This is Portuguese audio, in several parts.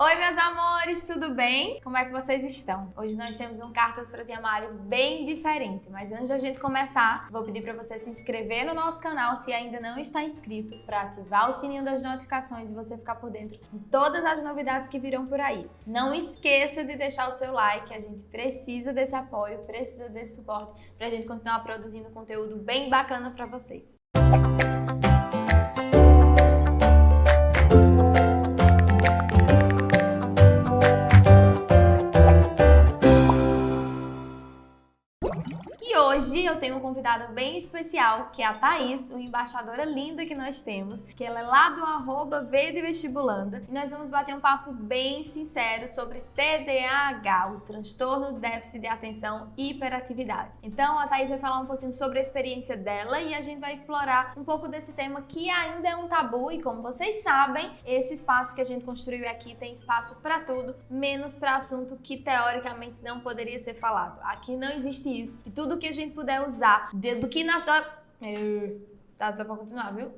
Oi, meus amores, tudo bem? Como é que vocês estão? Hoje nós temos um Cartas para Tiamário bem diferente, mas antes da gente começar, vou pedir para você se inscrever no nosso canal se ainda não está inscrito, para ativar o sininho das notificações e você ficar por dentro de todas as novidades que virão por aí. Não esqueça de deixar o seu like, a gente precisa desse apoio, precisa desse suporte para a gente continuar produzindo conteúdo bem bacana para vocês. E hoje eu tenho um convidado bem especial, que é a Thaís, uma embaixadora linda que nós temos, que ela é lá do @VDVestibulanda, e nós vamos bater um papo bem sincero sobre TDAH, o transtorno do déficit de atenção e hiperatividade. Então a Thaís vai falar um pouquinho sobre a experiência dela e a gente vai explorar um pouco desse tema que ainda é um tabu e, como vocês sabem, esse espaço que a gente construiu aqui tem espaço para tudo, menos para assunto que teoricamente não poderia ser falado. Aqui não existe isso. E tudo que a gente puder usar, do que na sua... Dá pra continuar, viu?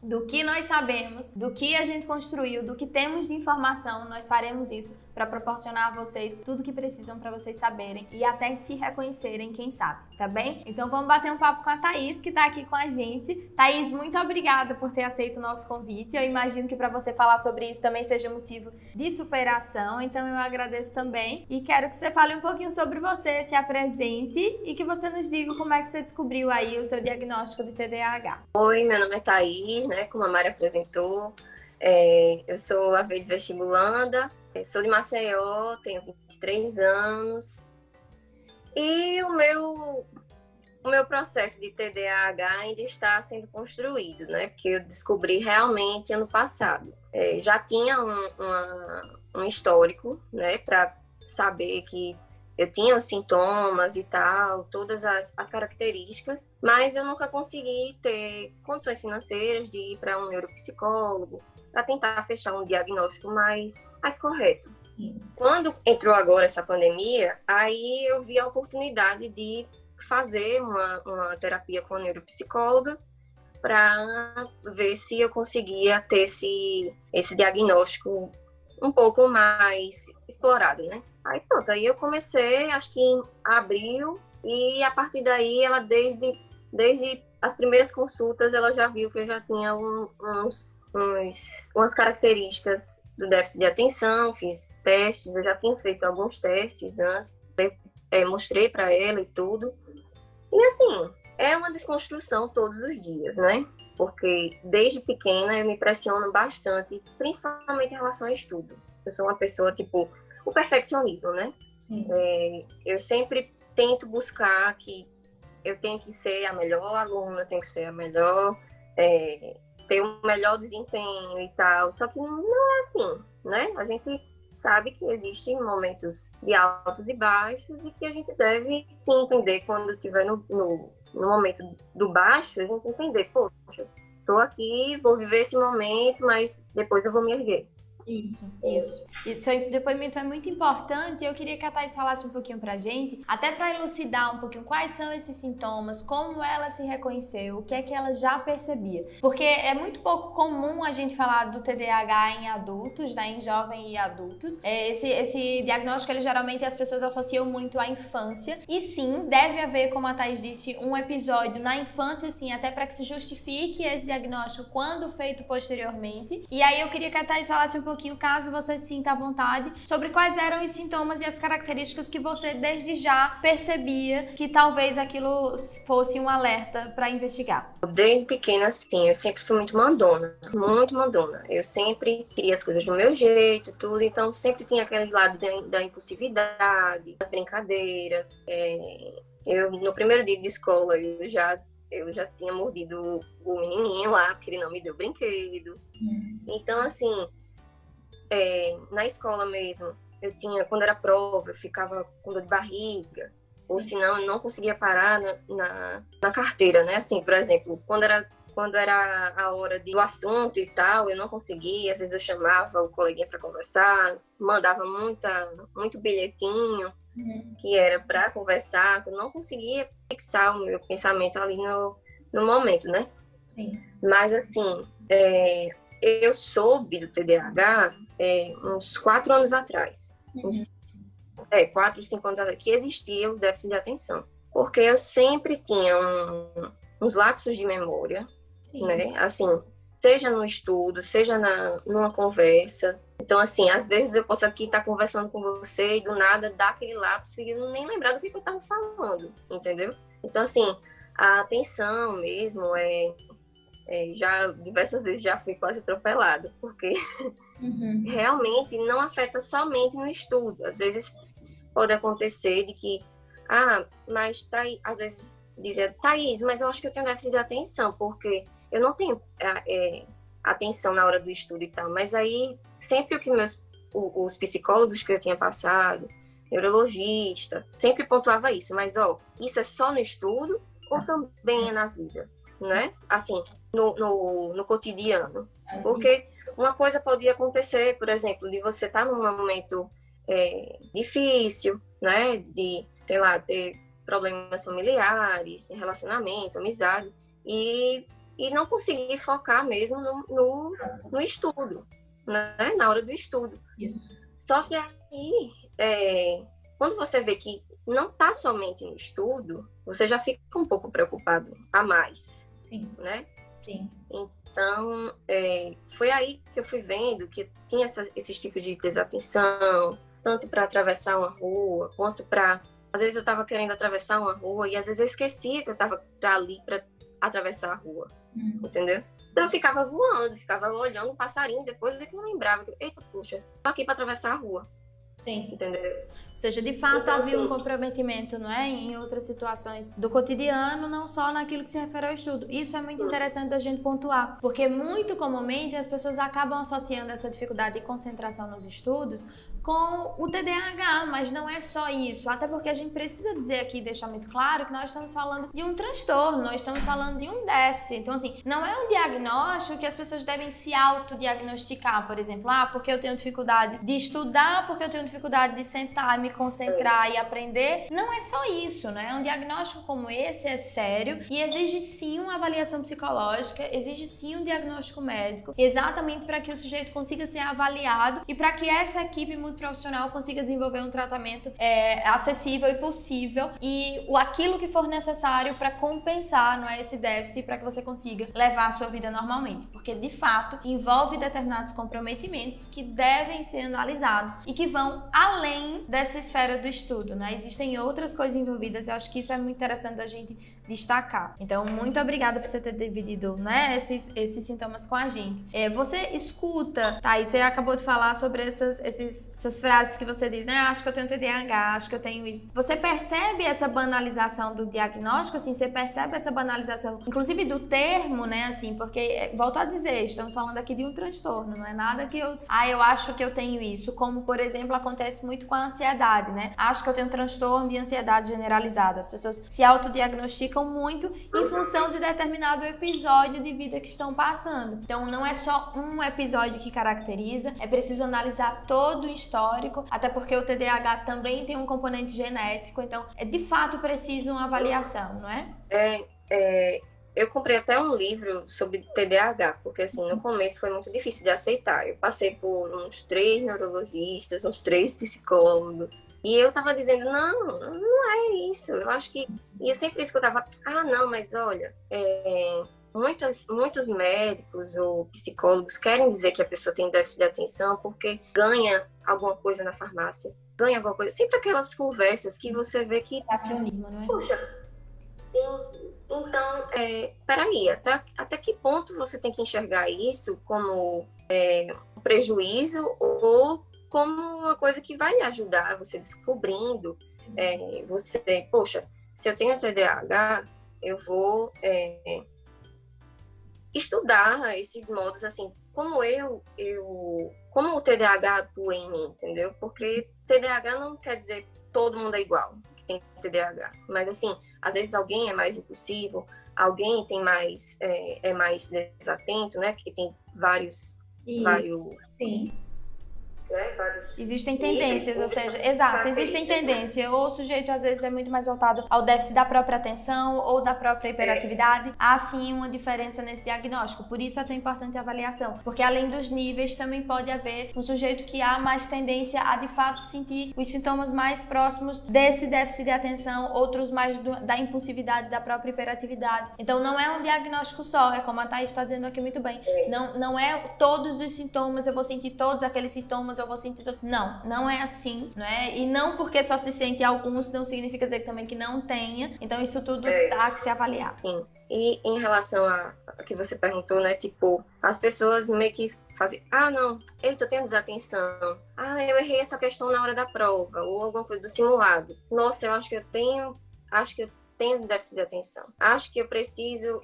Do que nós sabemos, do que a gente construiu, do que temos de informação, nós faremos isso para proporcionar a vocês tudo que precisam para vocês saberem e até se reconhecerem, quem sabe, tá bem? Então vamos bater um papo com a Thaís, que tá aqui com a gente. Thaís, muito obrigada por ter aceito o nosso convite. Eu imagino que para você falar sobre isso também seja motivo de superação, então eu agradeço também e quero que você fale um pouquinho sobre você, se apresente e que você nos diga como é que você descobriu aí o seu diagnóstico de TDAH. Oi, meu nome é Thaís, né, como a Mari apresentou. Eu sou a vestibulanda, sou de Maceió, tenho 23 anos. E o meu processo de TDAH ainda está sendo construído, né? Porque eu descobri realmente ano passado. Já tinha um histórico, né, para saber que eu tinha os sintomas e tal, todas as características, mas eu nunca consegui ter condições financeiras de ir para um neuropsicólogo para tentar fechar um diagnóstico mais correto. Quando entrou agora essa pandemia, aí eu vi a oportunidade de fazer uma terapia com a neuropsicóloga para ver se eu conseguia ter esse diagnóstico um pouco mais explorado, né? Aí pronto, aí eu comecei, acho que em abril, e a partir daí ela desde as primeiras consultas ela já viu que eu já tinha umas características do déficit de atenção, fiz testes, eu já tinha feito alguns testes antes, mostrei para ela e tudo. E assim, é uma desconstrução todos os dias, né? Porque desde pequena eu me pressiono bastante, principalmente em relação ao estudo. Eu sou uma pessoa, tipo, o perfeccionismo, né? Eu sempre tento buscar que eu tenho que ser a melhor aluna, tenho que ser a melhor, ter o melhor desempenho e tal. Só que não é assim, né? A gente sabe que existem momentos de altos e baixos e que a gente deve se entender quando estiver no momento do baixo, a gente entender, poxa, estou aqui, vou viver esse momento, mas depois eu vou me erguer. Isso. Esse depoimento é muito importante e eu queria que a Thaís falasse um pouquinho pra gente, até para elucidar um pouquinho quais são esses sintomas, como ela se reconheceu, o que é que ela já percebia. Porque é muito pouco comum a gente falar do TDAH em adultos, né, em jovem e adultos. Esse diagnóstico, ele geralmente as pessoas associam muito à infância. E sim, deve haver, como a Thaís disse, um episódio na infância, sim, até para que se justifique esse diagnóstico quando feito posteriormente. E aí eu queria que a Thaís falasse um pouquinho, caso você sinta à vontade, sobre quais eram os sintomas e as características que você desde já percebia que talvez aquilo fosse um alerta para investigar. Desde pequena, assim, eu sempre fui muito mandona, muito mandona. Eu sempre queria as coisas do meu jeito, tudo, então sempre tinha aquele lado da impulsividade, das brincadeiras. No primeiro dia de escola, eu já tinha mordido o menininho lá, porque ele não me deu brinquedo. Então, assim, na escola mesmo, quando era prova, eu ficava com dor de barriga, ou senão eu não conseguia parar na carteira, né? Assim, por exemplo, quando era a hora do assunto e tal, eu não conseguia, às vezes eu chamava o coleguinha para conversar, mandava muito bilhetinho, que era para conversar, eu não conseguia fixar o meu pensamento ali no momento, né? Sim. Mas, assim, eu soube do TDAH uns 4 anos atrás. Uns 4, 5 anos atrás, que existia o déficit de atenção. Porque eu sempre tinha uns lapsos de memória, Sim. né? Assim, seja no estudo, seja numa conversa. Então, assim, às vezes eu posso aqui estar conversando com você e do nada dá aquele lapso e eu nem lembrar do que eu estava falando, entendeu? Então, assim, a atenção mesmo já diversas vezes já fui quase atropelada, porque realmente não afeta somente no estudo. Às vezes pode acontecer de que, mas às vezes dizer, Thaís, mas eu acho que eu tenho déficit de atenção, porque eu não tenho atenção na hora do estudo e tal. Mas aí, sempre o que os psicólogos que eu tinha passado, neurologista, sempre pontuava isso. Mas, isso é só no estudo ou também é na vida, né? Assim, no cotidiano. Porque uma coisa podia acontecer, por exemplo, de você estar num momento difícil, né? De, sei lá, ter problemas familiares, relacionamento, amizade, e não conseguir focar mesmo no estudo, né? Na hora do estudo. Isso. Só que aí, quando você vê que não está somente no estudo, você já fica um pouco preocupado a mais. Sim. Né? Sim. Então, foi aí que eu fui vendo que tinha esse tipo de desatenção, tanto para atravessar uma rua, quanto para... Às vezes eu estava querendo atravessar uma rua e às vezes eu esquecia que eu estava ali para atravessar a rua, entendeu? Então eu ficava voando, ficava olhando o passarinho, depois é que eu lembrava que, eita, puxa, tô aqui para atravessar a rua. Sim. Entendeu? Ou seja, de fato então, havia assim, um comprometimento, não é? Em outras situações do cotidiano, não só naquilo que se refere ao estudo. Isso é muito interessante da gente pontuar, porque muito comumente as pessoas acabam associando essa dificuldade de concentração nos estudos com o TDAH, mas não é só isso, até porque a gente precisa dizer aqui, deixar muito claro, que nós estamos falando de um transtorno, nós estamos falando de um déficit. Então, assim, não é um diagnóstico que as pessoas devem se autodiagnosticar, por exemplo, porque eu tenho dificuldade de estudar, porque eu tenho dificuldade de sentar, me concentrar e aprender. Não é só isso, né? Um diagnóstico como esse é sério e exige sim uma avaliação psicológica, exige sim um diagnóstico médico, exatamente para que o sujeito consiga ser avaliado e para que essa equipe multiprofissional consiga desenvolver um tratamento acessível e possível e aquilo que for necessário para compensar, não é, esse déficit, para que você consiga levar a sua vida normalmente, porque de fato envolve determinados comprometimentos que devem ser analisados e que vão além dessa esfera do estudo, né? Existem outras coisas envolvidas e eu acho que isso é muito interessante da gente destacar. Então, muito obrigada por você ter dividido, né, esses sintomas com a gente. Você escuta, tá? E você acabou de falar sobre essas frases que você diz, né? Acho que eu tenho TDAH, acho que eu tenho isso. Você percebe essa banalização do diagnóstico, assim? Você percebe essa banalização, inclusive do termo, né? Assim, porque, volto a dizer, estamos falando aqui de um transtorno, não é nada que eu acho que eu tenho isso, como, por exemplo, acontece muito com a ansiedade, né? Acho que eu tenho um transtorno de ansiedade generalizada. As pessoas se autodiagnosticam muito em função de determinado episódio de vida que estão passando. Então, não é só um episódio que caracteriza, é preciso analisar todo o histórico, até porque o TDAH também tem um componente genético, então é de fato preciso uma avaliação, não é? Eu comprei até um livro sobre TDAH, porque assim, no começo foi muito difícil de aceitar. Eu passei por uns 3 neurologistas, uns 3 psicólogos, e eu tava dizendo, não é isso, eu acho que... E eu sempre escutava, não, mas olha, muitos médicos ou psicólogos querem dizer que a pessoa tem déficit de atenção porque ganha alguma coisa na farmácia, ganha alguma coisa. Sempre aquelas conversas que você vê que... Acionismo, não é? Puxa, sim. Então, peraí, até que ponto você tem que enxergar isso como um prejuízo ou como uma coisa que vai lhe ajudar, você descobrindo, poxa, se eu tenho TDAH, eu vou estudar esses modos, assim, como como o TDAH atua em mim, entendeu? Porque TDAH não quer dizer todo mundo é igual, que tem TDAH, mas assim, às vezes alguém é mais impulsivo, alguém tem mais, mais desatento, né? Porque tem vários... Sim. né, vários Existem níveis, tendências, ou seja, exato, existem tendências. Ou o sujeito às vezes é muito mais voltado ao déficit da própria atenção ou da própria hiperatividade. Há sim uma diferença nesse diagnóstico. Por isso é tão importante a avaliação, porque além dos níveis também pode haver um sujeito que há mais tendência a de fato sentir os sintomas mais próximos desse déficit de atenção, outros mais da impulsividade, da própria hiperatividade. Então não é um diagnóstico só, é como a Thaís está dizendo aqui muito bem. Não é todos os sintomas, eu vou sentir todos aqueles sintomas, eu vou sentir todos. Não é assim, não é? E não porque só se sente alguns, não significa dizer também que não tenha. Então isso tudo tá que se avaliar. Sim. E em relação a que você perguntou, né, tipo, as pessoas meio que fazem, não, eita, eu tenho desatenção. Eu errei essa questão na hora da prova, ou alguma coisa do simulado. Nossa, eu acho que eu tenho déficit de atenção. Acho que eu preciso...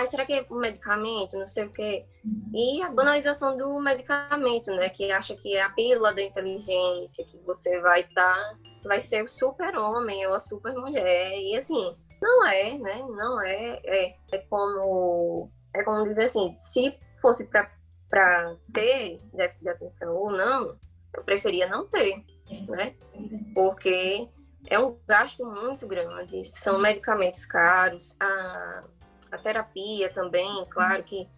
será que é um medicamento? Não sei o quê. E a banalização do medicamento, né? Que acha que é a pílula da inteligência, que você vai ser o super-homem ou a super-mulher. E assim, não é, né? Não é. É como dizer assim, se fosse para ter déficit de atenção ou não, eu preferia não ter, né? Porque é um gasto muito grande, são medicamentos caros, a terapia também, claro que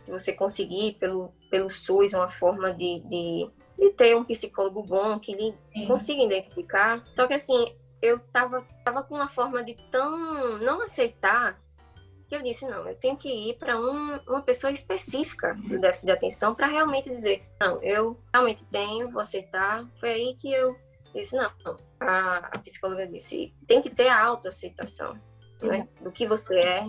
se você conseguir pelo SUS uma forma de ter um psicólogo bom que ele consiga identificar. Só que assim, eu tava com uma forma de não aceitar, que eu disse, não, eu tenho que ir para uma pessoa específica do déficit de atenção para realmente dizer, não, eu realmente tenho, vou aceitar. Foi aí que eu disse, não, a psicóloga disse, tem que ter a autoaceitação. Né? Do que você é,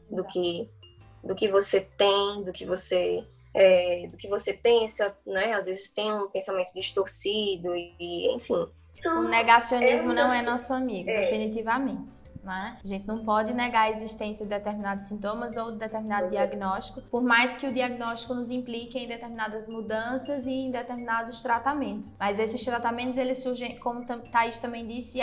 do que você tem, do que você pensa, né? Às vezes tem um pensamento distorcido e enfim. O negacionismo não é nosso amigo, definitivamente. Né? A gente não pode negar a existência de determinados sintomas ou de determinado diagnóstico, por mais que o diagnóstico nos implique em determinadas mudanças e em determinados tratamentos. Mas esses tratamentos, eles surgem, como Thaís também disse,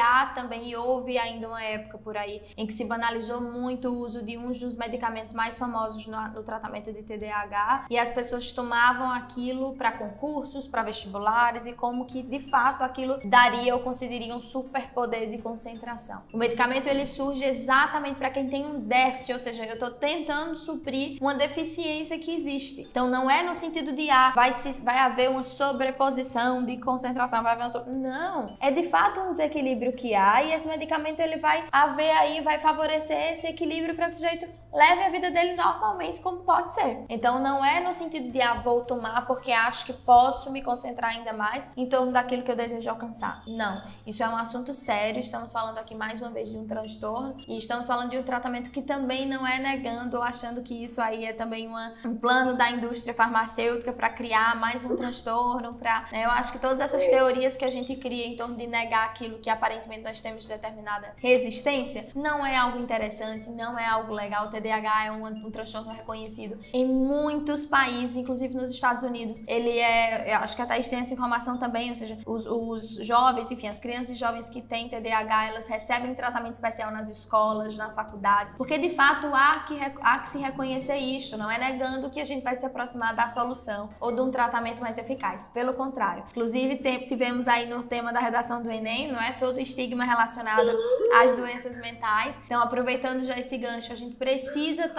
houve ainda uma época por aí em que se banalizou muito o uso de um dos medicamentos mais famosos no tratamento de TDAH, e as pessoas tomavam aquilo para concursos, para vestibulares, e como que de fato aquilo daria ou concederia um superpoder de concentração. O medicamento, ele surge exatamente para quem tem um déficit, ou seja, eu estou tentando suprir uma deficiência que existe. Então não é no sentido de vai haver uma sobreposição de concentração, não, é de fato um desequilíbrio que há, e esse medicamento ele vai favorecer esse equilíbrio para que o sujeito leve a vida dele normalmente, como pode ser. Então não é no sentido de vou tomar porque acho que posso me concentrar ainda mais em torno daquilo que eu desejo alcançar. Não, isso é um assunto sério, estamos falando aqui mais uma vez de um transtorno, e estamos falando de um tratamento que também não é negando ou achando que isso aí é também um plano da indústria farmacêutica para criar mais um transtorno, eu acho que todas essas teorias que a gente cria em torno de negar aquilo que aparentemente nós temos de determinada resistência, não é algo interessante, não é algo legal. O TDAH é um transtorno reconhecido em muitos países, inclusive nos Estados Unidos. Eu acho que a Thaís tem essa informação também, ou seja, os jovens, enfim, as crianças e jovens que têm TDAH, elas recebem tratamento especial nas escolas, nas faculdades, porque de fato há que se reconhecer isto, não é negando que a gente vai se aproximar da solução ou de um tratamento mais eficaz, pelo contrário. Inclusive tivemos aí no tema da redação do Enem, não é, todo o estigma relacionado às doenças mentais. Então, aproveitando já esse gancho, a gente precisa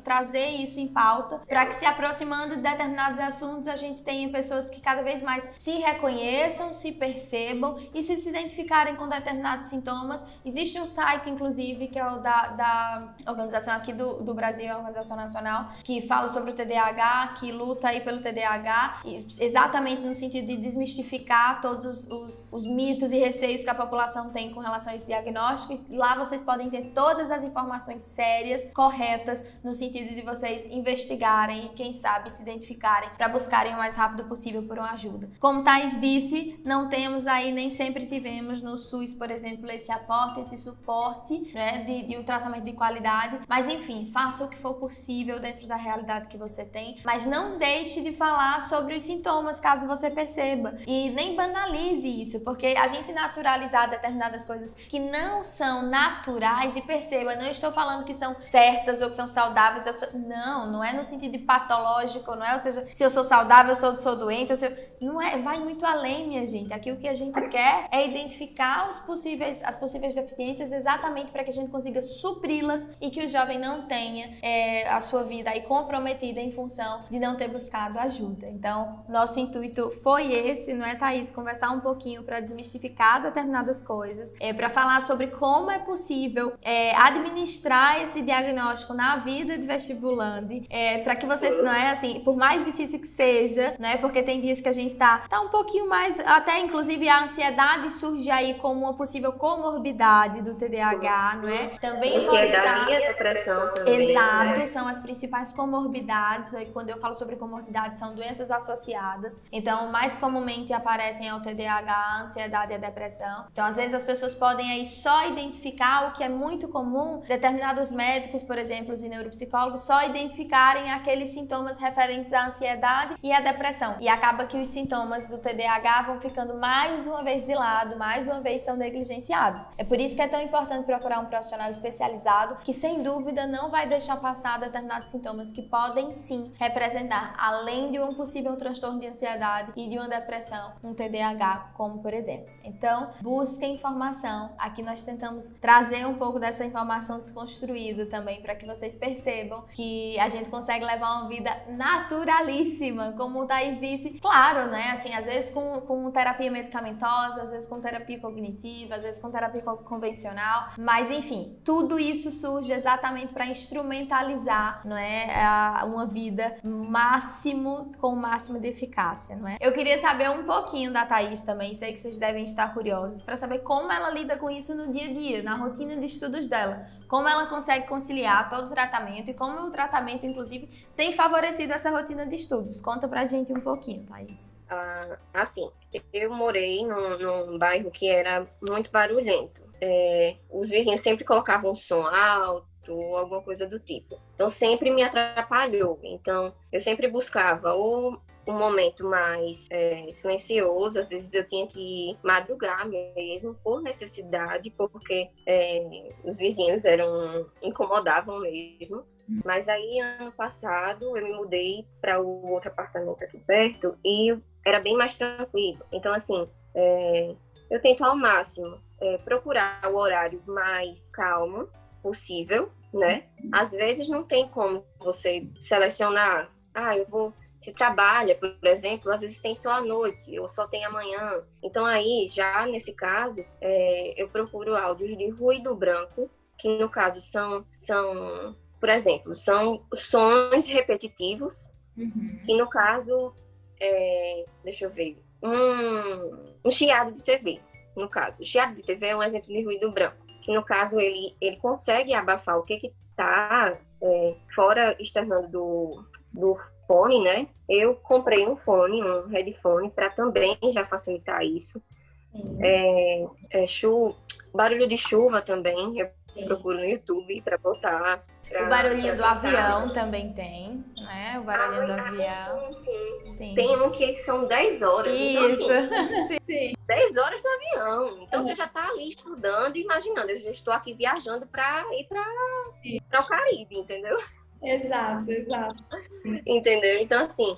trazer isso em pauta, para que se aproximando de determinados assuntos, a gente tenha pessoas que cada vez mais se reconheçam, se percebam e se identificarem com determinados sintomas. Existe um site, inclusive, que é o da organização aqui do Brasil, a Organização Nacional, que fala sobre o TDAH, que luta aí pelo TDAH, exatamente no sentido de desmistificar todos os mitos e receios que a população tem com relação a esse diagnóstico. E lá vocês podem ter todas as informações sérias, corretas, no sentido de vocês investigarem e, quem sabe, se identificarem para buscarem o mais rápido possível por uma ajuda. Como Thaís disse, não temos aí, nem sempre tivemos no SUS, por exemplo, esse aporte, esse suporte suporte, né, de um tratamento de qualidade, mas enfim, faça o que for possível dentro da realidade que você tem, mas não deixe de falar sobre os sintomas, caso você perceba, e nem banalize isso, porque a gente naturalizar determinadas coisas que não são naturais, e perceba, não estou falando que são certas ou que são saudáveis, não é no sentido de patológico, não é, ou seja, se eu sou saudável, eu sou doente, não é, vai muito além, minha gente. Aqui o que a gente quer é identificar as possíveis deficiências exatamente para que a gente consiga supri-las e que o jovem não tenha a sua vida aí comprometida em função de não ter buscado ajuda. Então, nosso intuito foi esse, não é, Thaís? Conversar um pouquinho para desmistificar determinadas coisas, para falar sobre como é possível administrar esse diagnóstico na vida de vestibulande, para que vocês, não é assim, por mais difícil que seja, né, porque tem dias que a gente tá um pouquinho mais, até inclusive a ansiedade surge aí como uma possível comorbidade do TDAH, não é? Também pode estar... e a depressão também. Exato, né? são as principais comorbidades, aí quando eu falo sobre comorbidades, são doenças associadas, então mais comumente aparecem ao TDAH, a ansiedade e a depressão. Então às vezes as pessoas podem aí só identificar o que é muito comum, determinados médicos, por exemplo, e neuropsicólogos, só identificarem aqueles sintomas referentes à ansiedade e à depressão, e acaba que os sintomas do TDAH vão ficando mais uma vez de lado, mais uma vez são negligenciados. É por isso que é tão importante procurar um profissional especializado que sem dúvida não vai deixar passar determinados sintomas que podem sim representar, além de um possível transtorno de ansiedade e de uma depressão, um TDAH, como por exemplo. Então, busque informação. Aqui nós tentamos trazer um pouco dessa informação desconstruída também para que vocês percebam que a gente consegue levar uma vida naturalíssima, como o Thaís disse, claro, né, assim, às vezes com terapia medicamentosa, às vezes com terapia cognitiva, às vezes com terapia convencional, mas enfim, tudo isso surge exatamente para instrumentalizar, não é, uma vida com o máximo de eficácia, não é? Eu queria saber um pouquinho da Thaís também, sei que vocês devem estar curiosos, para saber como ela lida com isso no dia a dia, na rotina de estudos dela, como ela consegue conciliar todo o tratamento e como o tratamento, inclusive, tem favorecido essa rotina de estudos. Conta pra gente um pouquinho, Thaís. Assim, eu morei num bairro que era muito barulhento. Os vizinhos sempre colocavam som alto, alguma coisa do tipo. Então, sempre me atrapalhou. Então, eu sempre buscava ou um momento mais silencioso, às vezes eu tinha que madrugar mesmo, por necessidade, porque os vizinhos incomodavam mesmo. Mas aí, ano passado, eu me mudei para o outro apartamento aqui perto e era bem mais tranquilo. Então, assim, eu tento ao máximo procurar o horário mais calmo possível, né? Às vezes não tem como você selecionar, eu vou... Se trabalha, por exemplo, às vezes tem só à noite ou só tem amanhã. Então aí, já nesse caso, eu procuro áudios de ruído branco, que no caso são, por exemplo, são sons repetitivos, que no caso, deixa eu ver, um chiado de TV, no caso. O chiado de TV é um exemplo de ruído branco, que no caso ele consegue abafar o que está fora externando do fone, né? Eu comprei um headphone, para também já facilitar isso. Barulho de chuva também, eu procuro no YouTube para botar. O barulhinho do avião também tem, né? O barulhinho do avião. Sim. Tem um que são 10 horas. Isso. Então, assim, 10 horas no avião. Então, você já está ali estudando e imaginando. Eu já estou aqui viajando para ir para o Caribe, entendeu? Exato. Entendeu? Então, assim,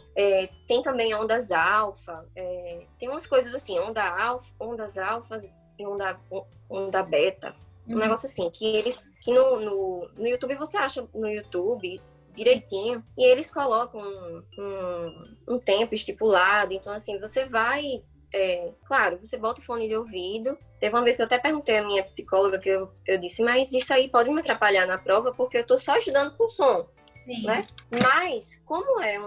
tem também ondas alfa. Tem umas coisas assim, ondas alfas e onda beta. Um negócio assim, que no YouTube, você acha no YouTube direitinho, e eles colocam um tempo estipulado. Então, assim, você vai... claro, você bota o fone de ouvido. Teve uma vez que eu até perguntei à minha psicóloga, que eu disse, mas isso aí pode me atrapalhar na prova, porque eu tô só estudando com som. Sim. Né? Mas, como é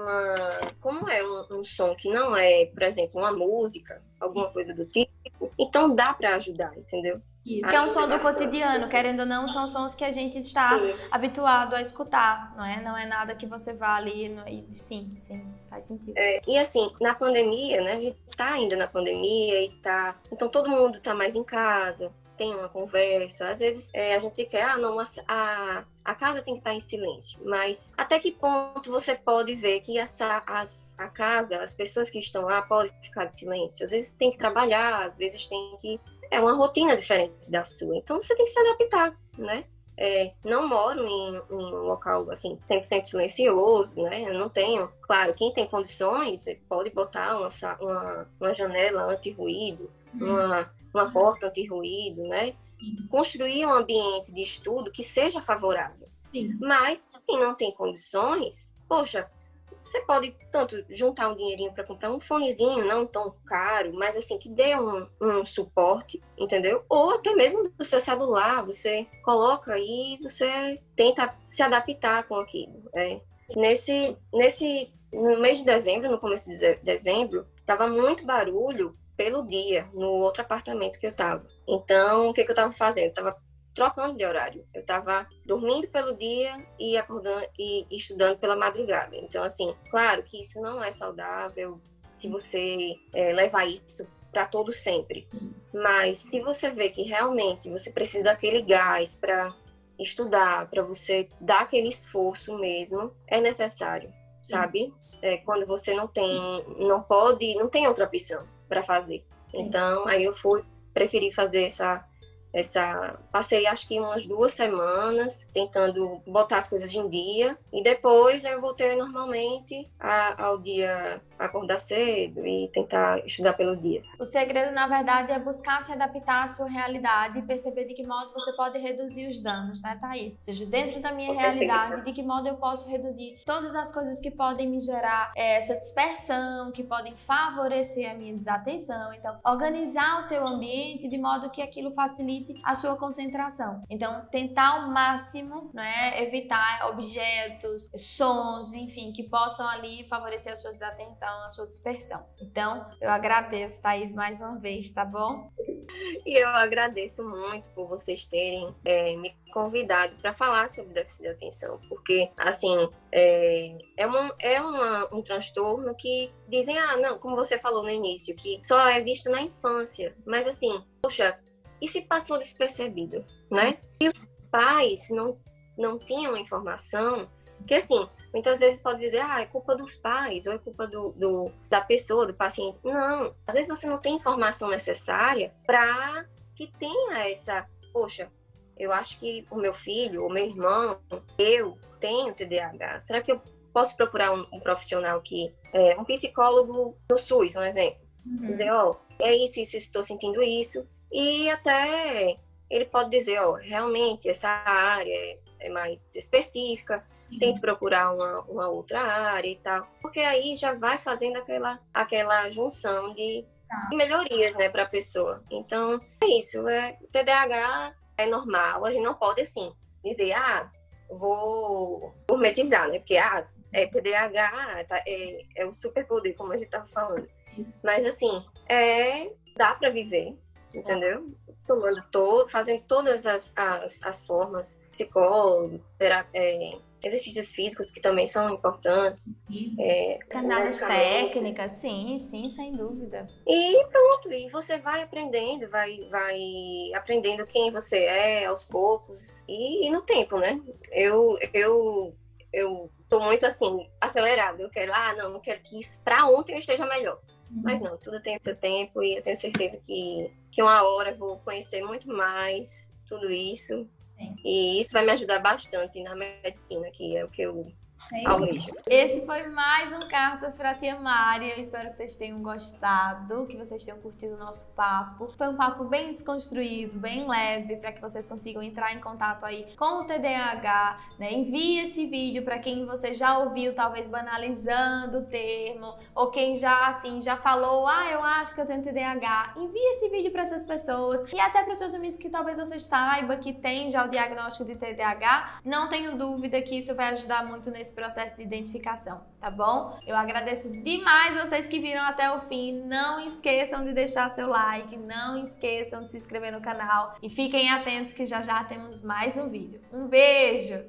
um som que não é, por exemplo, uma música, alguma coisa do tipo, então dá para ajudar, entendeu? Isso. Que é um som do cotidiano, querendo ou não, são sons que a gente está habituado a escutar, não é? Não é nada que você vá ali e sim, faz sentido. E assim, na pandemia, né? A gente tá ainda na pandemia então todo mundo tá mais em casa. tem uma conversa. Às vezes a gente quer, não, a casa tem que estar em silêncio. Mas até que ponto você pode ver que a casa, as pessoas que estão lá podem ficar de silêncio? Às vezes tem que trabalhar, às vezes tem que... É uma rotina diferente da sua. Então você tem que se adaptar, né? Não moro em um local assim 100% silencioso, né? Eu não tenho. Claro, quem tem condições, você pode botar uma janela anti-ruído, uma porta anti-ruído, né? Construir um ambiente de estudo que seja favorável. Sim. Mas quem não tem condições, poxa, você pode tanto juntar um dinheirinho para comprar um fonezinho, não tão caro, mas assim, que dê um suporte, entendeu? Ou até mesmo do seu celular, você coloca aí e você tenta se adaptar com aquilo. No mês de dezembro, no começo de dezembro, estava muito barulho pelo dia, no outro apartamento que eu estava. Então, o que eu estava fazendo? Eu estava trocando de horário. Eu estava dormindo pelo dia e acordando e estudando pela madrugada. Então, assim, claro que isso não é saudável se você levar isso para todo sempre. Mas se você vê que realmente você precisa daquele gás para estudar, para você dar aquele esforço mesmo, é necessário, sabe? Quando você não tem outra opção para fazer. Sim. Então, aí eu preferi fazer passei acho que umas 2 semanas tentando botar as coisas em dia e depois eu voltei normalmente ao dia acordar cedo e tentar estudar pelo dia. O segredo, na verdade, é buscar se adaptar à sua realidade e perceber de que modo você pode reduzir os danos, né, Thaís? Ou seja, dentro da minha realidade, de que modo eu posso reduzir todas as coisas que podem me gerar essa dispersão, que podem favorecer a minha desatenção. Então, organizar o seu ambiente de modo que aquilo facilite a sua concentração. Então, tentar ao máximo, né, evitar objetos, sons, enfim, que possam ali favorecer a sua desatenção, a sua dispersão. Então, eu agradeço, Thaís, mais uma vez, tá bom? E eu agradeço muito por vocês terem me convidado para falar sobre déficit de atenção, porque, assim, um transtorno que dizem, não, como você falou no início, que só é visto na infância, mas, assim, poxa, e se passou despercebido, né? E os pais não tinham informação, que assim, muitas vezes pode dizer, é culpa dos pais, ou é culpa da pessoa, do paciente. Não, às vezes você não tem informação necessária para que tenha poxa, eu acho que o meu filho, o meu irmão, eu tenho TDAH, será que eu posso procurar um profissional um psicólogo no SUS, um exemplo? Dizer, é isso, estou sentindo isso. E até ele pode dizer, realmente essa área é mais específica, tente procurar uma outra área e tal. Porque aí já vai fazendo aquela junção de melhorias, né, para a pessoa. Então, é isso. O TDAH é normal. A gente não pode, assim, dizer, vou gourmetizar, né? Porque, TDAH é o superpoder, como a gente estava falando. Isso. Mas, assim, dá para viver. Entendeu? Fazendo todas as formas, psicólogo, exercícios físicos que também são importantes. Determinadas técnicas, sim, sem dúvida. E pronto, e você vai aprendendo, vai aprendendo quem você é aos poucos e no tempo, né? Eu tô muito assim, acelerada. Eu quero, não quero que pra ontem eu esteja melhor. Mas não, tudo tem o seu tempo e eu tenho certeza que uma hora eu vou conhecer muito mais tudo isso. Sim. E isso vai me ajudar bastante na medicina, que é o que eu almejo. Esse foi mais um Cartas para Tia Mari. Eu espero que vocês tenham gostado, que vocês tenham curtido o nosso papo. Foi um papo bem desconstruído, bem leve, para que vocês consigam entrar em contato aí com o TDAH, né? Envie esse vídeo para quem você já ouviu, talvez banalizando o termo, ou quem já falou, eu acho que eu tenho TDAH. Envie esse vídeo para essas pessoas e até para os seus amigos que talvez vocês saibam que tem já o diagnóstico de TDAH. Não tenho dúvida que isso vai ajudar muito nesse processo de identificação, tá bom? Eu agradeço demais vocês que viram até o fim. Não esqueçam de deixar seu like, não esqueçam de se inscrever no canal e fiquem atentos que já temos mais um vídeo. Um beijo!